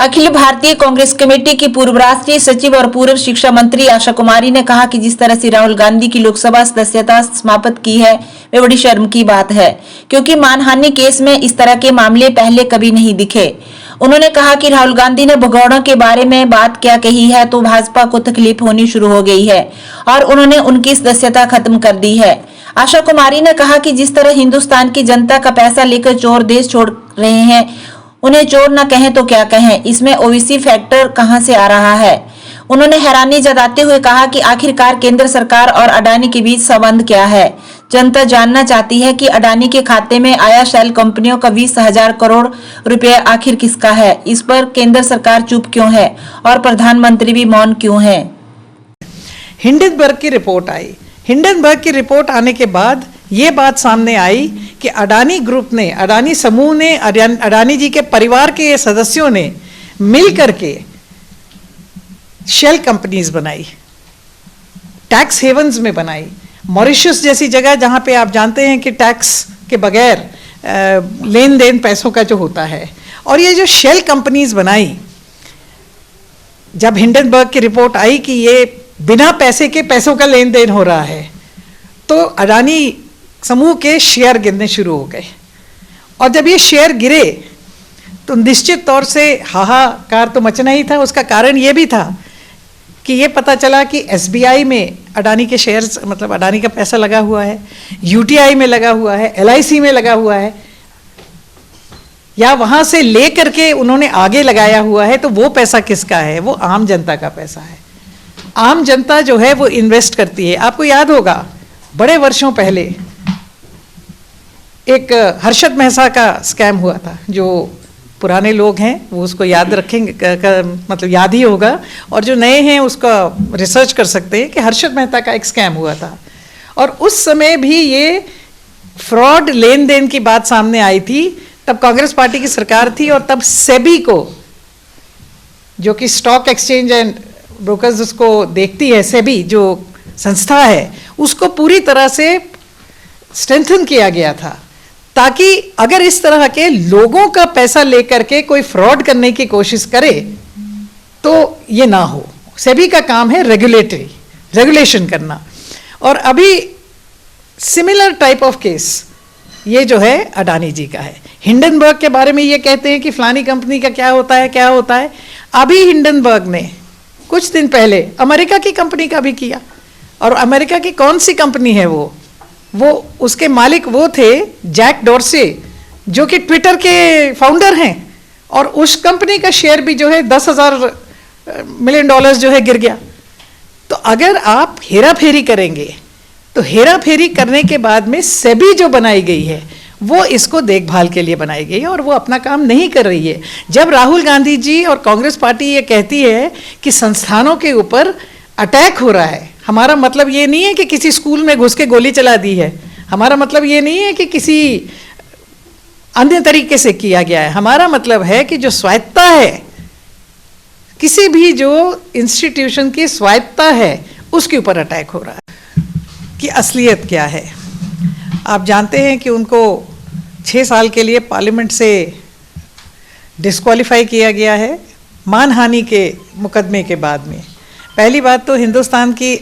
Akhil Bharatiya Congress committee की पूर्व राष्ट्रीय सचिव और पूर्व शिक्षा मंत्री आशा कुमारी ने कहा कि जिस तरह से राहुल गांधी की लोकसभा सदस्यता समाप्त की है वे बड़ी शर्म की बात है, क्योंकि मानहानि केस में इस तरह के मामले पहले कभी नहीं दिखे। उन्होंने कहा कि राहुल गांधी ने भगौड़ों के बारे में बात क्या कही है तो भाजपा को तकलीफ होनी शुरू हो गई है और उन्होंने उनकी सदस्यता खत्म कर दी है। आशा कुमारी ने कहा कि जिस तरह हिंदुस्तान की जनता का पैसा लेकर चोर देश छोड़ रहे हैं, उन्हें चोर न कहें तो क्या कहें, इसमें ओबीसी फैक्टर कहां से आ रहा है। उन्होंने हैरानी जताते हुए कहा कि आखिरकार केंद्र सरकार और अडानी के बीच संबंध क्या है। जनता जानना चाहती है कि अडानी के खाते में आया शेल कंपनियों का 20,000 करोड़ रुपए आखिर किसका है। इस पर केंद्र सरकार चुप क्यों है और प्रधानमंत्री भी मौन क्यों है। हिंडनबर्ग की रिपोर्ट आई। हिंडनबर्ग की रिपोर्ट आने के बाद ये बात सामने आई कि अडानी ग्रुप ने, अडानी समूह ने, अडानी जी के परिवार के सदस्यों ने मिल करके शेल कंपनीज बनाई, टैक्स हेवन्स में बनाई। मॉरिशस जैसी जगह जहां पे आप जानते हैं कि टैक्स के बगैर लेन देन पैसों का जो होता है, और ये जो शेल कंपनीज बनाई, जब हिंडनबर्ग की रिपोर्ट आई कि ये बिना पैसे के पैसों का लेन देन हो रहा है, तो अडानी समूह के शेयर गिरने शुरू हो गए। और जब ये शेयर गिरे तो निश्चित तौर से हाहाकार तो मचना ही था। उसका कारण ये भी था कि ये पता चला कि एसबीआई में अडानी के शेयर्स, मतलब अडानी का पैसा लगा हुआ है, यूटीआई में लगा हुआ है, एलआईसी में लगा हुआ है, या वहाँ से ले करके उन्होंने आगे लगाया हुआ है। तो वो पैसा किसका है? वो आम जनता का पैसा है। आम जनता जो है वो इन्वेस्ट करती है। आपको याद होगा बड़े वर्षों पहले एक हर्षद मेहता का स्कैम हुआ था। जो पुराने लोग हैं वो उसको याद रखेंगे, मतलब याद ही होगा, और जो नए हैं उसका रिसर्च कर सकते हैं कि हर्षद मेहता का एक स्कैम हुआ था। और उस समय भी ये फ्रॉड लेन देन की बात सामने आई थी। तब कांग्रेस पार्टी की सरकार थी और तब सेबी को, जो कि स्टॉक एक्सचेंज एंड ब्रोकर्स उसको देखती है, सेबी जो संस्था है, उसको पूरी तरह से स्ट्रेंथन किया गया था, ताकि अगर इस तरह के लोगों का पैसा लेकर के कोई फ्रॉड करने की कोशिश करे तो ये ना हो। सेबी का काम है रेगुलेशन करना। और अभी सिमिलर टाइप ऑफ केस ये जो है अडानी जी का है। हिंडनबर्ग के बारे में ये कहते हैं कि फलानी कंपनी का क्या होता है। अभी हिंडनबर्ग ने कुछ दिन पहले अमेरिका की कंपनी का भी किया। और अमेरिका की कौन सी कंपनी है वो उसके मालिक वो थे जैक डॉर्से, जो कि ट्विटर के फाउंडर हैं। और उस कंपनी का शेयर भी जो है $10,000 मिलियन जो है गिर गया। तो अगर आप हेरा फेरी करेंगे तो हेरा फेरी करने के बाद में सेबी जो बनाई गई है वो इसको देखभाल के लिए बनाई गई है और वो अपना काम नहीं कर रही है। जब राहुल गांधी जी और कांग्रेस पार्टी ये कहती है कि संस्थानों के ऊपर अटैक हो रहा है, हमारा मतलब ये नहीं है कि किसी स्कूल में घुस के गोली चला दी है, हमारा मतलब ये नहीं है कि किसी अन्य तरीके से किया गया है। हमारा मतलब है कि जो स्वायत्ता है, किसी भी जो इंस्टीट्यूशन की स्वायत्ता है, उसके ऊपर अटैक हो रहा है। कि असलियत क्या है? आप जानते हैं कि उनको 6 साल के लिए पार्लियामेंट से डिस्क्वालीफाई किया गया है मानहानि के मुकदमे के बाद में। पहली बात तो हिंदुस्तान की,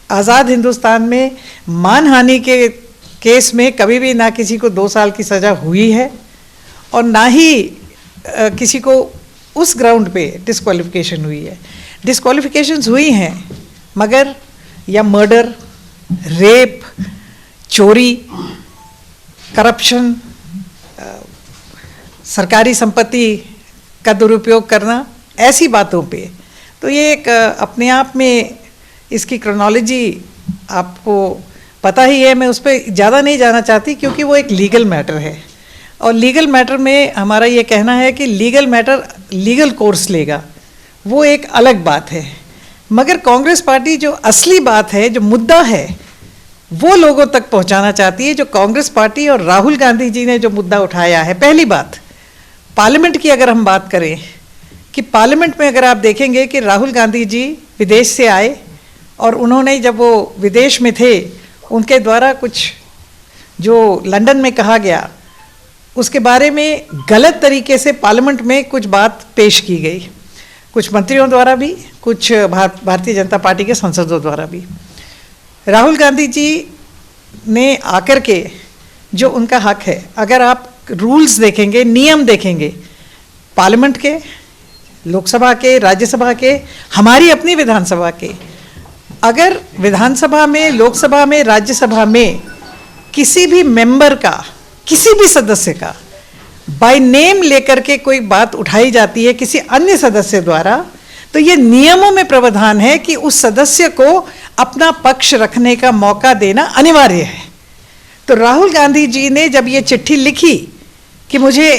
आज़ाद हिंदुस्तान में मानहानि के केस में कभी भी ना किसी को 2 साल की सज़ा हुई है और ना ही किसी को उस ग्राउंड पे डिस्क्वालिफिकेशन हुई है। डिस्क्वालिफिकेशंस हुई हैं मगर या मर्डर, रेप, चोरी, करप्शन, सरकारी संपत्ति का दुरुपयोग करना, ऐसी बातों पे। तो ये एक अपने आप में इसकी क्रोनोलॉजी आपको पता ही है, मैं उस पर ज़्यादा नहीं जाना चाहती क्योंकि वो एक लीगल मैटर है। और लीगल मैटर में हमारा ये कहना है कि लीगल मैटर लीगल कोर्स लेगा, वो एक अलग बात है। मगर कांग्रेस पार्टी जो असली बात है, जो मुद्दा है, वो लोगों तक पहुंचाना चाहती है। जो कांग्रेस पार्टी और राहुल गांधी जी ने जो मुद्दा उठाया है, पहली बात पार्लियामेंट की अगर हम बात करें कि पार्लियामेंट में अगर आप देखेंगे कि राहुल गांधी जी विदेश से आए और उन्होंने, जब वो विदेश में थे, उनके द्वारा कुछ जो लंदन में कहा गया उसके बारे में गलत तरीके से पार्लियामेंट में कुछ बात पेश की गई, कुछ मंत्रियों द्वारा भी, कुछ भारतीय जनता पार्टी के सांसदों द्वारा भी। राहुल गांधी जी ने आकर के जो उनका हक है, अगर आप रूल्स देखेंगे, नियम देखेंगे पार्लियामेंट के, लोकसभा के, राज्यसभा के, हमारी अपनी विधानसभा के, अगर विधानसभा में, लोकसभा में, राज्यसभा में किसी भी मेंबर का, किसी भी सदस्य का बाय नेम लेकर के कोई बात उठाई जाती है किसी अन्य सदस्य द्वारा, तो ये नियमों में प्रावधान है कि उस सदस्य को अपना पक्ष रखने का मौका देना अनिवार्य है। तो राहुल गांधी जी ने जब ये चिट्ठी लिखी कि मुझे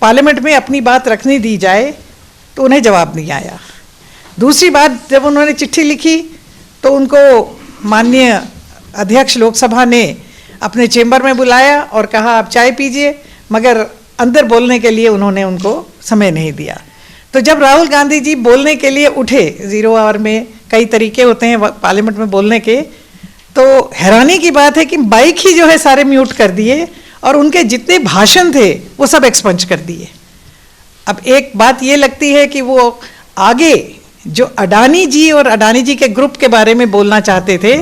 पार्लियामेंट में अपनी बात रखने दी जाए, तो उन्हें जवाब नहीं आया। दूसरी बात, जब उन्होंने चिट्ठी लिखी तो उनको माननीय अध्यक्ष लोकसभा ने अपने चेंबर में बुलाया और कहा आप चाय पीजिए, मगर अंदर बोलने के लिए उन्होंने उनको समय नहीं दिया। तो जब राहुल गांधी जी बोलने के लिए उठे, 0 आवर में कई तरीके होते हैं पार्लियामेंट में बोलने के, तो हैरानी की बात है कि माइक ही जो है सारे म्यूट कर दिए और उनके जितने भाषण थे वो सब एक्सपंज कर दिए। अब एक बात ये लगती है कि वो आगे जो अडानी जी और अडानी जी के ग्रुप के बारे में बोलना चाहते थे,